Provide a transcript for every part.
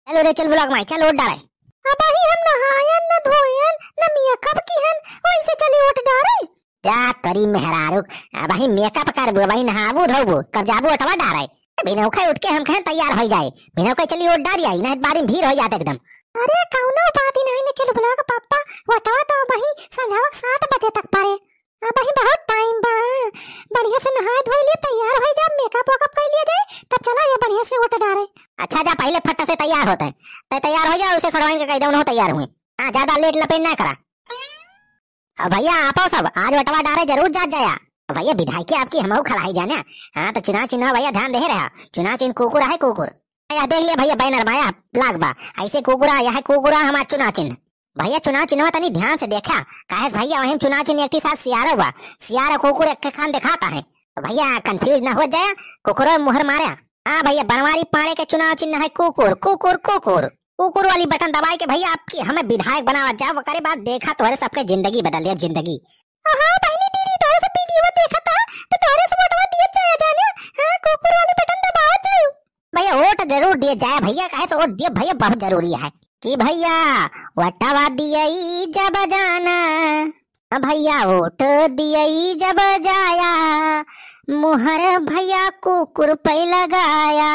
चलो रे चल ब्लॉग में चल वोट डाले। अब ही हम नहायन न धोयन न मेकअप किहन वैसे चली वोट डाले। जा करी मेहरारू अब ही मेकअप करबो वही नहाबू धोबू कब जाबू वोटवा डाले। बिना उखे उठ के हम कहे तैयार हो जाए बिना उखे चली वोट डाली आई नहीं बारी भीड़ हो जाते एकदम। अरे कौनो बात ही नहीं न चल ब्लॉग पापा वोटवा तो वही संझावक 7 बजे तक पड़े। अब ही बहुत टाइम बा बढ़िया से नहाए धोए लिए तैयार हो जा मेकअप वकअप कर लिए जाए तब चला ये बढ़िया से वोट डाले। अच्छा जा पहले फट से तैयार होते हैं तैयार हो जा उसे सड़वाइन के कह दो तैयार हुए। हाँ ज्यादा लेट लपेट ना करा। अब भैया आपो सब आज वटवा डारे जरूर जात जाया। भैया विधायक आपकी हमहू खड़ाई जाना। हाँ तो चुनाव चिन्ह भैया ध्यान दे रहा चुनाव चिन्ह कुकुर है कुकुर। भैया देख लिया भैया बैनर माया लाग बा ऐसे कुकुरा यह कुकुरा हमारा चुनाव चिन्ह। भैया चुनाव चिन्ह तनी ध्यान से देखा कहे भैया वही चुनाव चिन्ह एक साथ सियारा हुआ सियारा कुकुर एक खान दिखाता है। भैया कंफ्यूज न हो जाए कुकुर मुहर मारा। हाँ भैया बनवारी पाड़े के चुनाव चिन्ह है कुकुर कुकुर कुकुर कुकुर वाली बटन दबाए के भैया आपकी हमें विधायक बनावा जाओ वकरे बाद देखा तुम्हारे सबके जिंदगी बदल दिया जिंदगी। हां बहनी दीदी तोरे से वीडियो देखा था तो तोरे से वोटवा दिए जाए जाने। हां कुकुर वाली बटन दबाओ जाओ। भैया वोट जरूर दिए जाए भैया कहे तो वोट दिए भैया बहुत जरूरी है कि भैया वोटवा दिए जब जाना भैया वोट दिए जब जाया मुहर भैया कुकुर पे लगाया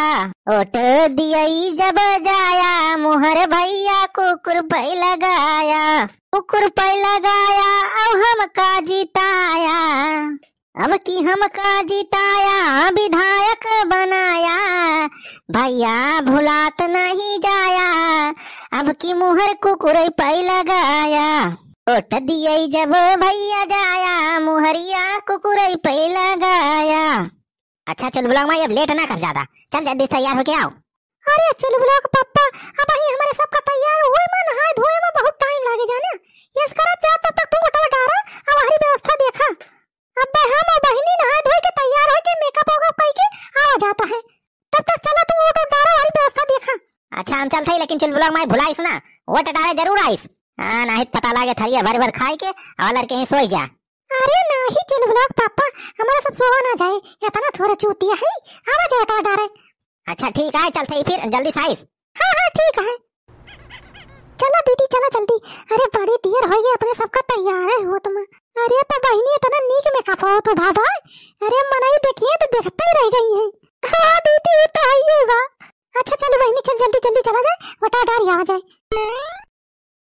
वोट दिए जब जाया मुहर भैया कुकुर पे लगाया कुकुर पे लगाया अब हमका जिताया अब की हमका जिताया विधायक बनाया भैया भुलात नहीं जाया अब की मुहर कुकुर पे लगाया वोट दिए जब भैया जाया मुहरिया कुकुर पे लगाया। अच्छा चल ब्लॉग में अब लेट ना कर ज्यादा चल जल्दी तैयार होके आओ। अरे चल ब्लॉग पापा अब ही हमारे सबका तैयार हुए मन नहाए धोए में बहुत टाइम लागे जाने ये करा जा तब तक तू वोटवा डारा अब हमारी व्यवस्था देखा। अब हम और बहनी नहाए धोए के तैयार होके मेकअप वकअप करके आ जाता है तब तक चला तू वोट डारा हमारी व्यवस्था देखा। अच्छा हम चलते लेकिन चल ब्लॉग में भुलाइस ना वोट डाले जरूर आइस। हाँ नहीं पता लागे थरिया भर भर खाई के और कहीं सोई जा। अरे नहीं चल ब्लॉग पापा हमारा सब सोवा ना जाए या तना थोड़ा चूतिया है आवा जा वोटवा डारे। अच्छा ठीक है चलते ही फिर जल्दी साइस। हाँ ठीक है चलो दीदी चलो जल्दी। अरे बड़ी देर हो गई अपने सबका तैयार है हो तुम। अरे तो बहनी इतना नीक में कपाओ तो बाबा अरे मनाई देखिए तो देखते ही रह जाइए। हाँ दीदी तो आइएगा। अच्छा चलो बहनी चल जल्दी जल्दी चला जाए वोटवा डार आ जाए।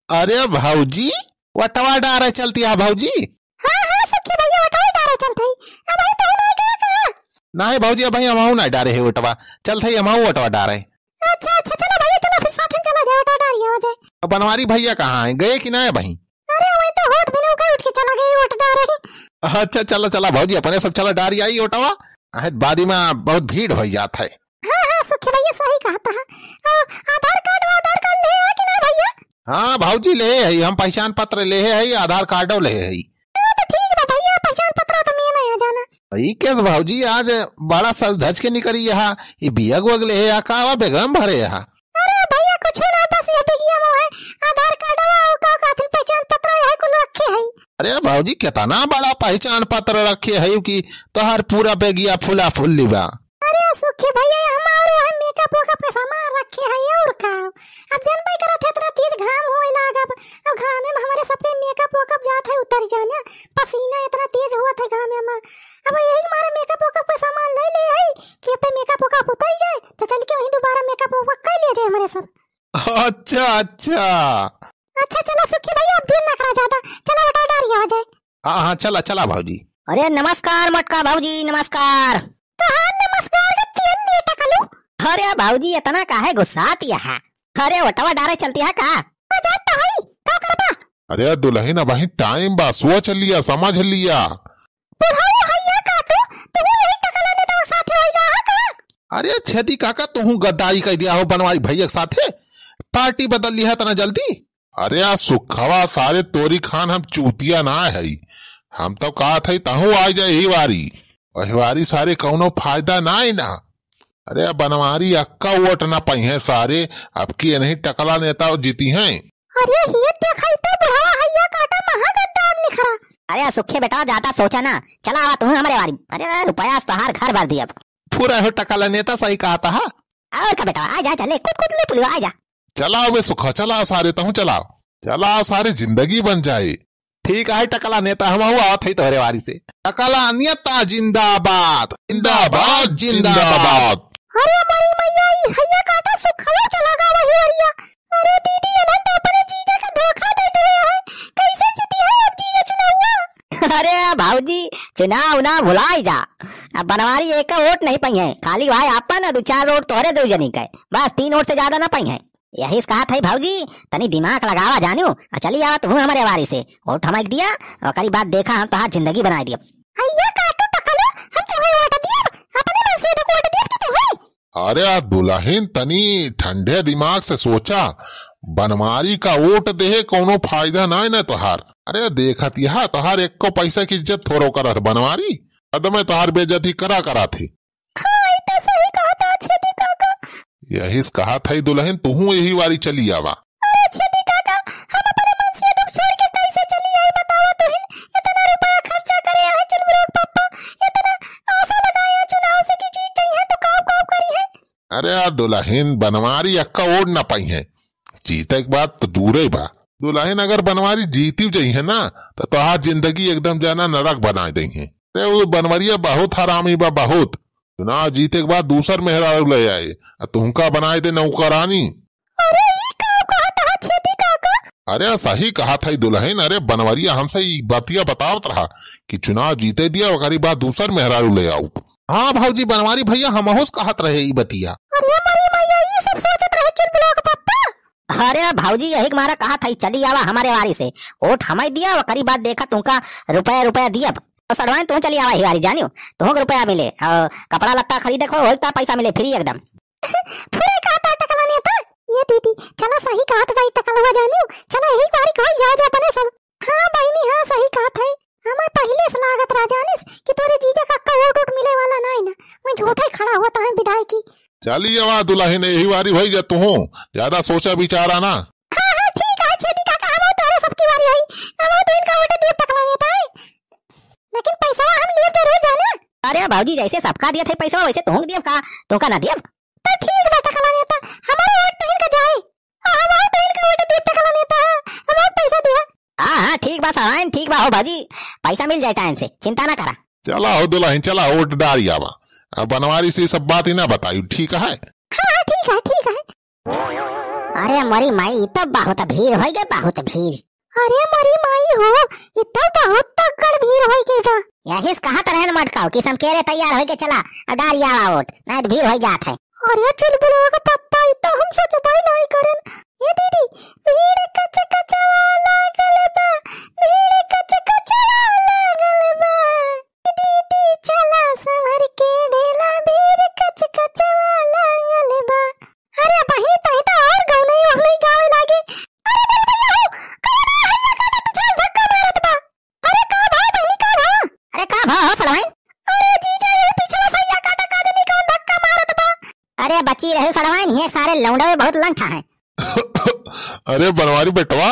अरे भाऊजी वटवा डारे चलती है भाऊजी। हाँ सखी भैया वटवा डारे चलते अब आई तो नहीं कहा नहीं भाऊजी अब हम ना डारे है वटवा चलते हम वटवा डारे। अच्छा चलो भैया चलो फिर साथ में चला जाए वटवा डार आ जाए। बनवारी भैया कहाँ है गए कि ना है भाई। अरे वही तो होठ बिना उठ के चला गए वोट डारे। अच्छा चलो चला भाऊजी अपने सब चला डारी आई वटवा बादी में बहुत भीड़ हो जाता है। हाँ सुखी भैया सही कहा था। आधार कार्ड ले आ कि ना भैया। हाँ भाऊजी ले है हम पहचान पत्र ले है आधार कार्ड ले है। तो ठीक है भैया पहचान पत्र तो मैं नहीं आ जाना। कैसे भाऊजी आज बड़ा सज धज के निकली यहाँ ये बियग वग ले है कावा बेगम भरे यहाँ। अरे भैया कुछ ना बस ये बिगिया वो है आधार कार्ड और का पहचान पत्र है कुल रखे है। अरे भाऊजी कितना बड़ा पहचान पत्र रखे है कि तोहर पूरा बेगिया फुला फुल्ली बा। अरे सुखी भैया हमारो मेकअप वकअप के सामान रखे है और का अब जन भाई करत है इतना तेज घाम होए लागब अब घाम में हमारे सबके मेकअप वकअप जात है उतर जाने पसीना इतना तेज हुआ था घाम में अब यही हमारे मेकअप वकअप का सामान ले है कि पे मेकअप वकअप उतर जाए तो चल के वहीं दोबारा मेकअप वकअप कर लिया जाए हमारे सब। अच्छा चलो सुखी भैया अब देर ना करा ज्यादा चला वटा डारी आ जाए। हाँ चला चला भाऊजी। अरे नमस्कार मटका भाऊजी नमस्कार। नमस्कार टकलू। अरे भाऊजी इतना काहे गुस्साती है। अरे वटवा डारे चलती है का जाता है का करबा। अरे दुल्हन अब टाइम बा सोच लिया समझ लिया। बुढ़ाऊ हैया काटू तू यही टकलाने तो साथे होइगा का। अरे छेदी काका तू गद्दारी कह दिया हो बनवारी भैया के साथे पार्टी बदल ली है तना जल्दी। अरे सुखवा सारे तोरी खान हम चूतिया ना है हम तो कहा था तहु आ जाए ही वारी वही वारी सारे कौनो फायदा ना है ना। अरे बनवारी अक्का वोट ना पाई है सारे अब की नहीं टकला नेता जीती हैं। अरे ये देखाई तो बुढ़ावा हैया काटा महागद्दार निखरा। अरे सुखे बेटा ज्यादा सोचा ना चला आवा तू हमारे वारी। अरे रुपया तहार घर भर दिया पूरा हो टकला नेता सही कहा था। और का बेटा आ जा चले कुछ ले पुलियो आ जा। चलाओ बे सुखा, चलाओ सारे तहु चलाओ, चलाओ सारे जिंदगी बन जाए। ठीक है टकला नेता, हम आवत है तोहरे वारी से। टकला नेता जिंदाबाद जिंदाबाद जिंदाबाद। अरे हमारी मैया ई हैया काटा सुखवा चला गा रही हरिया। अरे दीदी ये तो अपने जीजा का धोखा दे दे है, कैसे जीती है अब जीजा चुनाव? अरे भाऊजी चुनाव ना भुलाई जा, अब बनवारी एक का वोट नहीं पाई है, खाली भाई आपा ना 2-4 वोट तोहरे दो जनी का, बस 3 वोट से ज्यादा ना पाई है। यही कहा था भाऊजी, तनी दिमाग लगावा जानू और चली आवत हूँ हमारे वारी से, वोट हमारे दिया और करी बात देखा हम तो जिंदगी बनाई दिया। हैया काटो टकला, हम तुम्हें वोट दिया, अपने मन से वोट दिया कि तुम्हें। अरे दुल्हन तनी ठंडे दिमाग से सोचा, बनवारी का वोट दे कोनो फायदा ना है तोहार। अरे देखत यहा तोहार एक को पैसा की इज्जत थोरो करत बनवारी, अदमे तोहार बेइज्जती करा थे। हाँ तो सही कहा था छेदी काका। यही कहा था दुल्हन तू यही वारी चली आवा। अरे छेदी काका, हम अपने मन से दुख छोड़ के कैसे चली आई बताओ तो ही, इतना रुपया खर्चा करे है चुनमुरुक पापा, इतना आशा लगाया चुनाव से की जीत जाई है तो काव करी है। अरे दुल्हन बनवारी अक्का वोट ना पाई है, जीते की बात तो दूर ही बा। दुल्हन अगर बनवारी जीती जाई है ना तो तोहार जिंदगी एकदम जाना नरक बना दी है। अरे वो बनवरिया बहुत हरामी बा बहुत, चुनाव जीते के बाद दूसर मेहरारू ले आए, तुमका बनाए दे नौकरानी। अरे ये कहा था छेदी काका? अरे सही कहा था दुल्हन, अरे बनवरिया हमसे बातिया बतावत रहा कि चुनाव जीते दिया और बाद दूसर मेहरारू ले आओ। हाँ भाऊजी बनवारी भैया हम कहत रहे ई बतिया। अरे हमारी मैया ये सब सोचत रहे चुनमुरुक पापा। अरे भाऊजी यही मारा कहा था चली आवा हमारे वारी से, वोट हमारे दिया और करी बात देखा तुमका रुपया दिया तो सड़वाए तू चली आवा ही वारी जानियो, तुमको रुपया मिले और कपड़ा लत्ता खरीदे को होता पैसा मिले फ्री एकदम। पूरे कहा था टकला नेता। ये दीदी चलो सही कहा था भाई टकलवा जानियो, चलो यही बारी कहल जा अपने सब। हाँ बहनी हाँ सही कहा था, हमें पहले से लागत रहा जानिस कि तोरे जीजा का वोट मिले वाला ना ही ना, मैं झूठे खड़ा हुआ था विधायक की। चली आवा दुल्हन यही वारी भाई जा तू ज्यादा सोचा विचारा ना। हाँ ठीक है छेदी काका, हम तोरे सबकी वारी आई, हम तो इनका वोट दिए टकला नेता है, लेकिन पैसा हम लिए जरूर जाना। अरे भाऊजी जैसे सबका दिया थे पैसा वैसे तुमको दिया का, तुमका ना दिया तो ठीक बा टकला नेता, हमारा वोट तो इनका जाए, हम तो इनका वोट दिए टकला नेता, हम पैसा दिया। हाँ ठीक बा सवाइन, ठीक बा हो भाजी, पैसा मिल जाए टाइम से, चिंता ना करा। चला हो दुल्हन चला वोट डाली आवा, अब बनवारी से सब बात ही ना बताई, ठीक है? हाँ ठीक है ठीक है। अरे मरी माई तो बहुत भीड़ हो गई, बहुत भीड़। अरे मरी माई हो इतना बहुत तगड़ भीड़ हो गई बा। यही कहा तो रहन मटकाओ कि हम केरे तैयार हो के चला और डाल आवा वोट, नहीं तो भीड़ हो जात है। अरे चुलबुलवा का पप्पा इतना हम सोच भाई नहीं करन। ये दीदी भीड़ कच्चा कच्चा लागल बा, भीड़ कच्चा कच्चा लागल बा, दीदी चला संभर के ढेला, भीड़ कच्चा कच्चा लागल बा। अरे बहिनी तही तो और गाँव नहीं गावे लागे। अरे बल भैया हो कौन हैया काटा पीछे धक्का मारत बा। अरे का भाई बहिनी का भा? अरे का भाव हो सड़वाइन? अरे जीजा ये पीछे हैया काटा का देनी कौन धक्का मारत बा? अरे बची रहे सड़वाइन, ये सारे लौंडे बहुत लंठा है। अरे बनवारी बेटवा।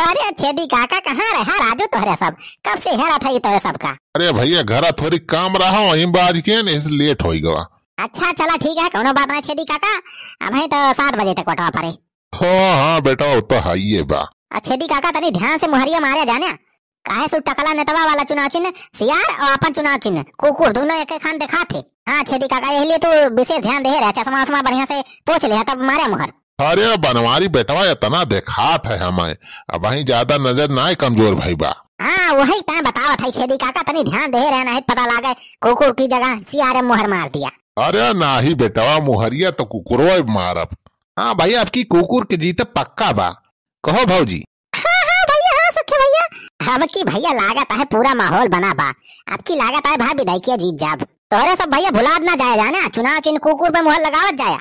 अरे छेदी काका कहाँ रहा राजू तोहरे सब, कब से हेरा था ये तोहरे सबका? अरे भैया घर थोड़ी काम रहा वहीं बाज के न लेट हो गवा। अच्छा चला ठीक है, कोनो बात नहीं छेदी काका, अब है तो 7 बजे तक वटवा पड़े। हाँ बेटा वो तो है ही बा। छेदी काका तनी ध्यान से मुहरिया मारे जाने, काहे सु टकला नेतवा वाला चुनाव चिन्ह सियार और अपन चुनाव चिन्ह कुकुर दोनों एक खान दिखा थे। हाँ छेदी काका यही लिए तू विशेष ध्यान दे रहा, चश्मा वश्मा बढ़िया से पोछ ले तब मारे मुहर। अरे बनवारी बेटवा इतना देखात है हमें, अब वहीं ज्यादा नजर ना है कमजोर भाई बा। हाँ वही तय बतावत है छेदी काका, तनी ध्यान दे रहे ना, पता लागे कुकुर की जगह सियारे मुहर मार दिया। अरे ना ही बेटवा मुहरिया तो कुकुरवा मारब। हाँ भैया आपकी कुकुर के जीते पक्का बा, कहो भाऊजी। हाँ भैया हाँ सखे भैया। हमकी भैया लागत है पूरा माहौल बना बा, आपकी लागत है भाई विधायकिया जीत जाब। तोरे सब भैया भुलाद ना जाए जाना, चुनाव चिन्ह कुकुर पे मुहर लगावत जाया।